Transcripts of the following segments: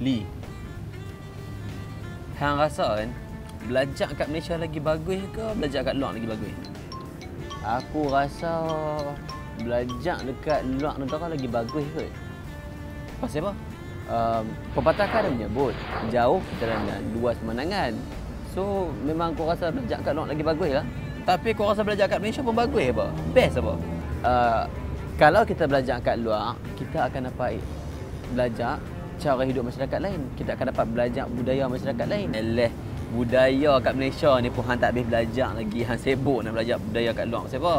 Li, hang rasa kan belajar kat Malaysia lagi bagus ke belajar kat luar lagi bagus? Aku rasa belajar dekat luar negara lagi bagus kot. Pasal apa? Pepatah kan ada menyebut jauh perjalanan dua semenangan. So memang aku rasa belajar kat luar lagi bagus lah. Tapi kau rasa belajar kat Malaysia pun bagus apa? Best apa? Kalau kita belajar kat luar, kita akan dapat belajar cara hidup masyarakat lain. Kita akan dapat belajar budaya masyarakat lain. Eleh, budaya kat Malaysia ni pun hang tak habis belajar lagi. Hang sibuk nak belajar budaya kat luar. Pasal apa?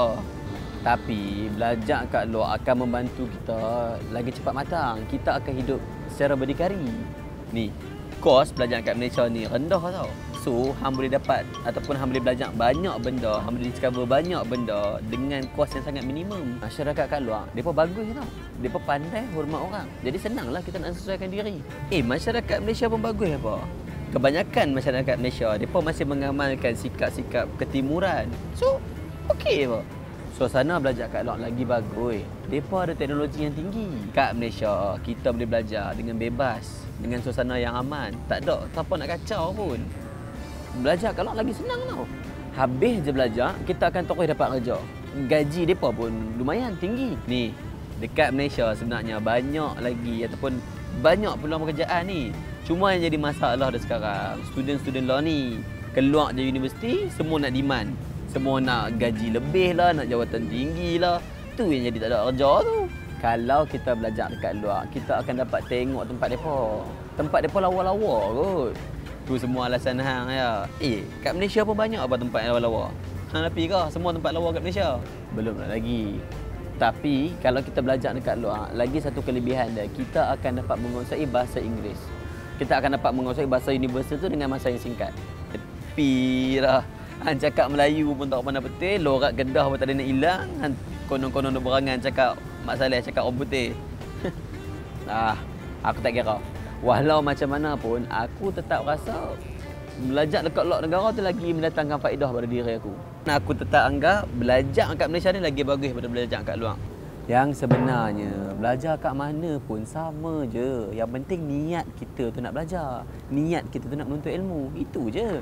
Tapi belajar kat luar akan membantu kita lagi cepat matang. Kita akan hidup secara berdikari. Ni, kos belajar kat Malaysia ni rendah tau. So, hang boleh dapat ataupun hang boleh belajar banyak benda, hang boleh discover banyak benda dengan kos yang sangat minimum. Masyarakat kat luar, mereka bagus tau. Mereka pandai hormat orang. Jadi senanglah kita nak sesuaikan diri. Masyarakat Malaysia pun bagus apa? Kebanyakan masyarakat Malaysia, mereka masih mengamalkan sikap-sikap ketimuran. So, okey apa? Suasana belajar kat luar lagi bagus. Mereka ada teknologi yang tinggi. Kat Malaysia, kita boleh belajar dengan bebas, dengan suasana yang aman. Tak ada siapa nak kacau pun. Belajar kat luar lagi senang tau. Habis je belajar, kita akan terus dapat kerja. Gaji mereka pun lumayan tinggi. Ni, dekat Malaysia sebenarnya banyak lagi ataupun banyak peluang pekerjaan ni. Cuma yang jadi masalah dah sekarang, student-student law ni keluar je universiti, semua nak demand. Semua nak gaji lebih lah, nak jawatan tinggi lah. Tu yang jadi tak ada kerja tu. Kalau kita belajar dekat luar, kita akan dapat tengok tempat mereka. Tempat mereka lawa-lawa kot. Tu semua alasan hang ya. Kat Malaysia pun banyak apa tempat yang lawa-lawa. Hang nak pergi ke semua tempat lawa kat Malaysia? Belum nak lagi. Tapi kalau kita belajar dekat luar, lagi satu kelebihan dia, kita akan dapat menguasai bahasa Inggeris. Kita akan dapat menguasai bahasa universal tu dengan masa yang singkat. Tepi lah. Hang cakap Melayu pun tak pandai betul, lorat Kedah pun tak ada nak hilang. Hang konon-konon nak berangan cakap Mak Saleh cakap orang putih. Aku tak kira. Walau macam mana pun, aku tetap rasa belajar dekat luar negara tu lagi mendatangkan faedah pada diri aku. Aku tetap anggap belajar kat Malaysia ni lagi bagus daripada belajar kat luar. Yang sebenarnya, belajar kat mana pun sama je. Yang penting niat kita tu nak belajar. Niat kita tu nak menuntut ilmu. Itu je.